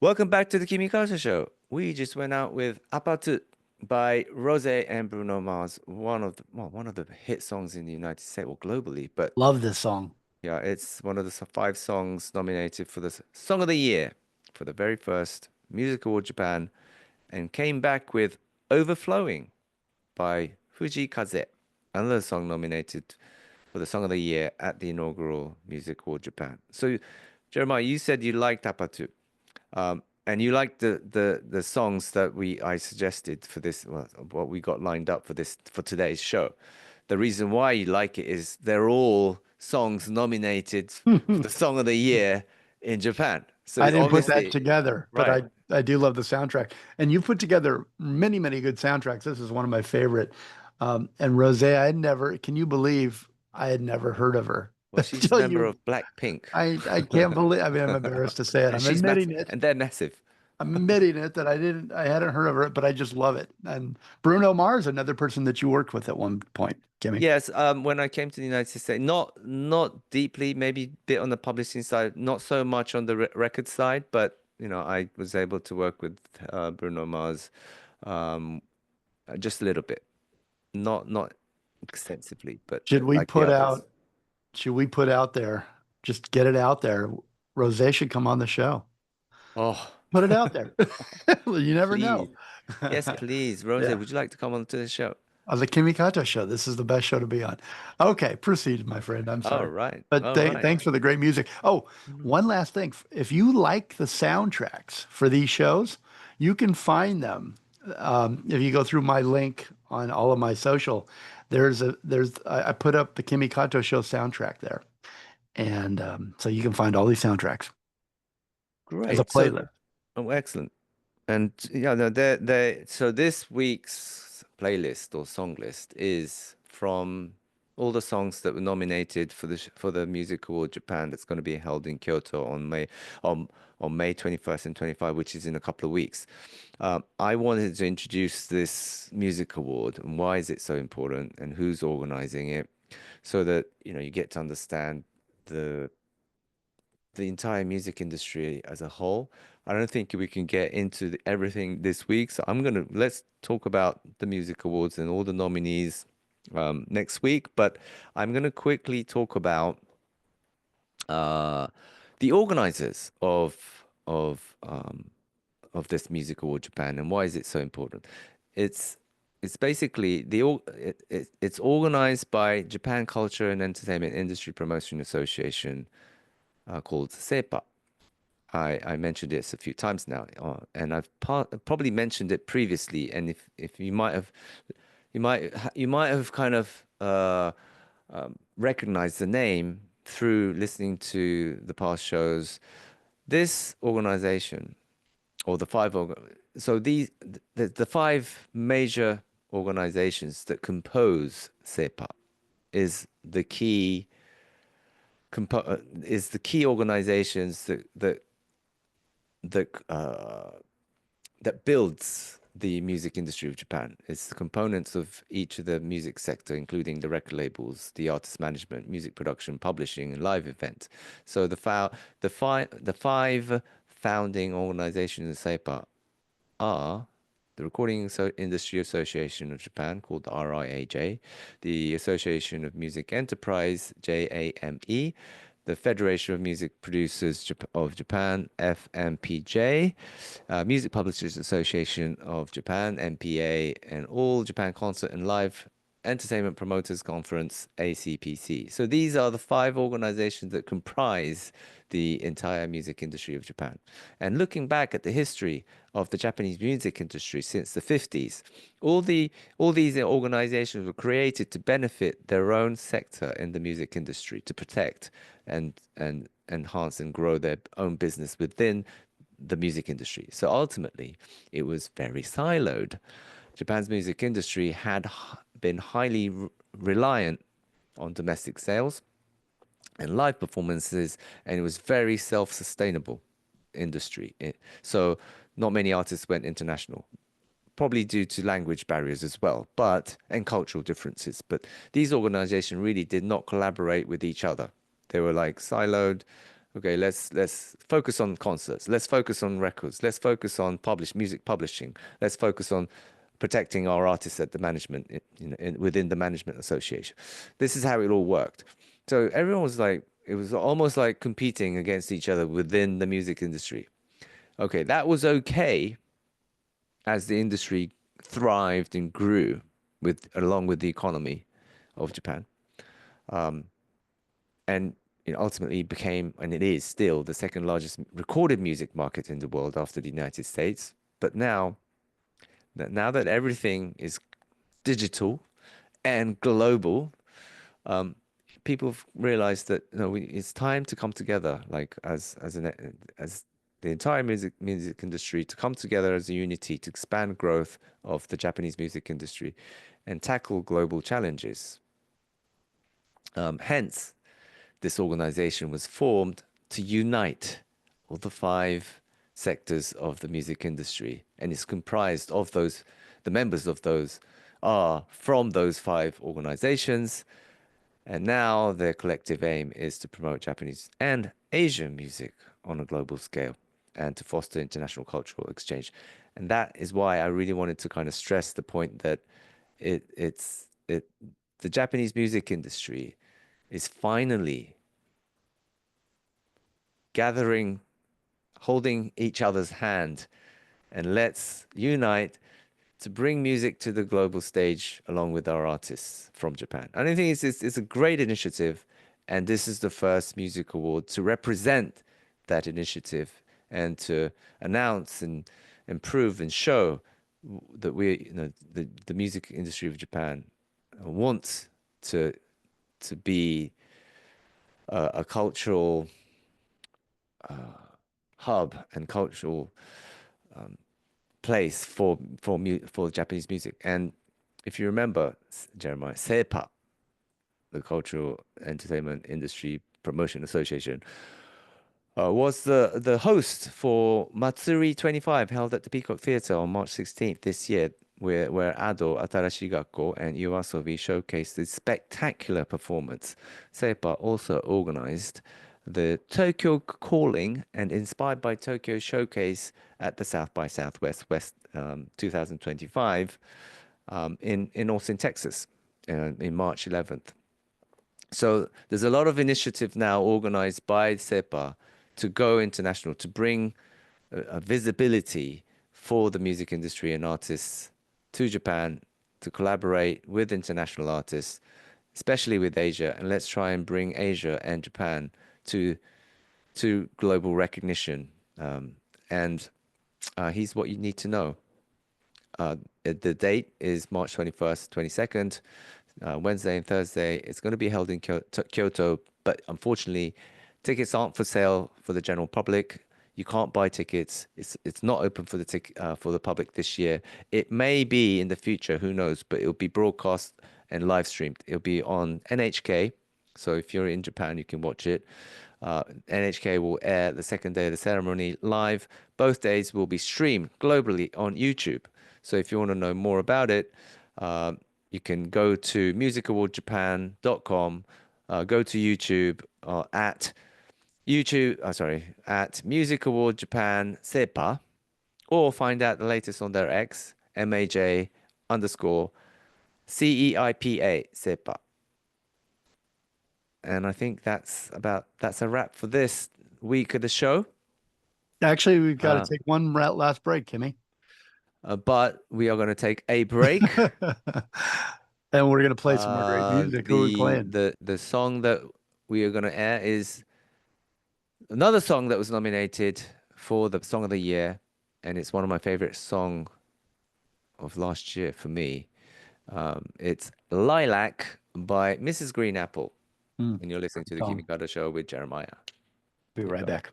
Welcome back to the Kimi Kato Show. We just went out with Apatu by Rose and Bruno Mars, one of the hit songs in the United States or globally. But Love this song. yeah, it's one of the five songs nominated for the Song of the Year for the very first Music Award Japan, and came back with Overflowing by Fuji Kaze, another song nominated for the Song of the Year at the inaugural Music Award Japan. So, Jeremiah, you said you liked Apatu. And you like the songs that I suggested for this, well, what we got lined up for today's show. The reason why you like it is they're all songs nominated for the Song of the Year in Japan. So I it's didn't put that obviously together, but right. I do love the soundtrack. And you put together many, many good soundtracks. This is one of my favorite. And Rose, I had never, can you believe I had never heard of her Well, she's a until member you, of Blackpink. I can't believe, I mean, I'm embarrassed to say it. And she's massive, and they're massive. I'm admitting it that I hadn't heard of her, but I just love it. And Bruno Mars, another person that you worked with at one point, Kimmy. Yes, when I came to the United States, not deeply, maybe a bit on the publishing side, not so much on the record side, but I was able to work with Bruno Mars um, just a little bit, not extensively, but Should we like the put others. out, should we put out there, just get it out there. Rose should come on the show. Oh, Put it out there. You never please. know. Yes, please. Rose, Yeah. would you like to come on to the show? On the Kimi Kato show. This is the best show to be on. Okay, proceed, my friend. I'm All sorry. right. But All right. thanks for the great music. Oh, one last thing. If you like the soundtracks for these shows, you can find them. If you go through my link on all of my social, I put up the Kimi Kato show soundtrack there. And so you can find all these soundtracks as a Great. So, playlist. oh, excellent. And yeah, no, so this week's playlist or song list is from all the songs that were nominated for for the Music Award Japan that's going to be held in Kyoto on on May 21st and 25, which is in a couple of weeks. I wanted to introduce this music award and why is it so important and who's organizing it, so that you get to understand the the entire music industry as a whole. I don't think we can get into everything this week, so let's talk about the music awards and all the nominees next week. But I'm gonna quickly talk about uh, the organizers of this music award Japan and why is it so important. It's it's basically it's organized by Japan Culture and Entertainment Industry Promotion Association, called CEIPA. I mentioned this a few times now, and probably mentioned it previously. And if you might have kind of recognized the name through listening to the past shows. This organization, or the so the five major organizations that compose CEPA is the key is the key organizations that that builds the music industry of Japan. It's the components of each of the music sector, including the record labels, the artist management, music production, publishing, and live events. So the five founding organizations in SEIPA are the Industry Association of Japan, called the RIAJ, the Association of Music Enterprise, JAME, the Federation of Music Producers of Japan, FMPJ, Music Publishers Association of Japan, MPA, and All Japan Concert and Live Entertainment Promoters Conference, ACPC. So these are the five organizations that comprise the entire music industry of Japan. And looking back at the history of the Japanese music industry since the 50s, all these organizations were created to benefit their own sector in the music industry, to protect and enhance and grow their own business within the music industry. So ultimately, it was very siloed. Japan's music industry had been highly reliant on domestic sales and live performances, and it was very self-sustainable industry. So not many artists went international, probably due to language barriers as well, but and cultural differences. But these organizations really did not collaborate with each other. They were like siloed. Okay, let's focus on concerts. Let's focus on records. Let's focus on music publishing. Let's focus on protecting our artists at the management, within the management association. This is how it all worked. So everyone was like, it was almost like competing against each other within the music industry. Okay, that was okay as the industry thrived and grew along with the economy of Japan. And it ultimately became, and it is still, the second largest recorded music market in the world after the United States. But now that everything is digital and global, people have realized that it's time to come together, like as the entire music industry to come together as a unity to expand growth of the Japanese music industry and tackle global challenges. Hence, this organization was formed to unite all the five sectors of the music industry, and it's comprised of those. The members of those are from those five organizations, and now their collective aim is to promote Japanese and Asian music on a global scale and to foster international cultural exchange. And that is why I really wanted to kind of stress the point that the Japanese music industry is finally gathering, holding each other's hand, and let's unite to bring music to the global stage along with our artists from Japan. And I think it's a great initiative, and this is the first music award to represent that initiative and to announce and prove and show that the music industry of Japan wants to be a cultural hub and cultural place for Japanese music. And if you remember, Jeremiah, CEIPA, the Cultural Entertainment Industry Promotion Association, was the host for Matsuri 25 held at the Peacock Theatre on March 16th this year, where Ado, Atarashi Gakko, and Yoasobi showcased this spectacular performance. CEIPA also organized the Tokyo Calling and Inspired by Tokyo showcase at the South by Southwest 2025 in Austin, Texas, in March 11th. So there's a lot of initiative now organized by CEPA to go international, to bring a visibility for the music industry and artists to Japan, to collaborate with international artists, especially with Asia. And let's try and bring Asia and Japan to global recognition. And here's what you need to know. The date is March 21st, 22nd, Wednesday and Thursday. It's going to be held in Kyoto, but unfortunately, tickets aren't for sale for the general public. You can't buy tickets. It's not open for for the public this year. It may be in the future, who knows? But it'll be broadcast and live streamed. It'll be on NHK. So if you're in Japan, you can watch it. NHK will air the second day of the ceremony live. Both days will be streamed globally on YouTube. So if you want to know more about it, you can go to musicawardjapan.com, go to YouTube at Music Award Japan CEPA, or find out the latest on their X, MAJ underscore CEIPA CEPA. And I think that's a wrap for this week of the show. Actually, we've got to take one last break, Kimmy. But we are going to take a break. And we're going to play some more great music. Who are we playing? The song that we are going to air is another song that was nominated for the Song of the Year, and it's one of my favorite songs of last year for me. It's Lilac by Mrs. Green Apple. And you're listening to the Kimi Kato Show with Jeremiah. Be right back.